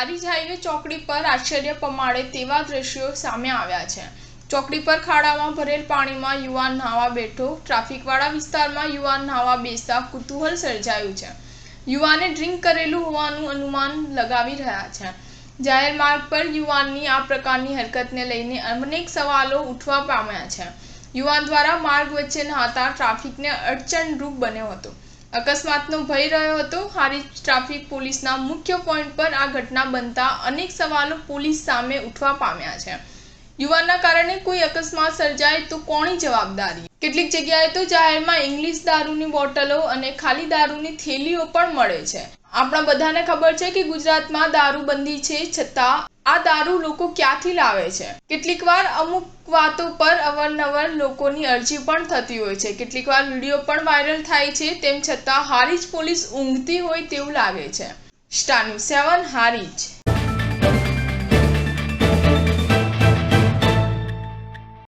Harij highway ચોકડી પર આશ્ચર્ય પમાડે તેવા દ્રશ્યો સામે આવ્યા છે। ચોકડી પર ખાડામાં ભરેલ પાણીમાં યુવાન નહાવા બેઠો। ટ્રાફિકવાળા વિસ્તારમાં યુવાન નહાવા બેસતા કુતૂહલ સર્જાયું છે। યુવાને ડ્રિંક કરેલું હોવાનું અનુમાન લગાવી રહ્યા છે। જાહેર માર્ગ પર યુવાનની આ પ્રકારની હરકતને લઈને અનેક સવાલો ઉઠવા પામ્યા છે। યુવાન દ્વારા માર્ગ વચ્ચે નહાતા ટ્રાફિકને અડચણરૂપ બન્યો હતો। અકસ્માતનો ભય રહ્યો હતો। હારીજ ટ્રાફિક પોલીસના મુખ્ય પોઈન્ટ પર આ ઘટના બનતા અનેક સવાલો પોલીસ સામે ઉઠવા પામ્યા છે। યુવાનના કારણે કોઈ અકસ્માત સર્જાય તો કોની જવાબદારી? કેટલીક જગ્યાએ તો જાહેરમાં ઇંગ્લિશ દારૂની બોટલો અને ખાલી દારૂની થેલીઓ પણ મળે છે। આપણા બધાને ખબર છે કે ગુજરાતમાં દારૂબંધી છે, છતાં આ દારૂ લોકો ક્યાંથી લાવે છે? કેટલીકવાર અમુક વાતો પર અવારનવાર લોકોની અરજી પણ થતી હોય છે। કેટલીકવાર વિડીયો પણ વાયરલ થાય છે। તેમ છતાં હારીજ પોલીસ ઊંઘતી હોય તેવું લાગે છે। Star news 7 Harij.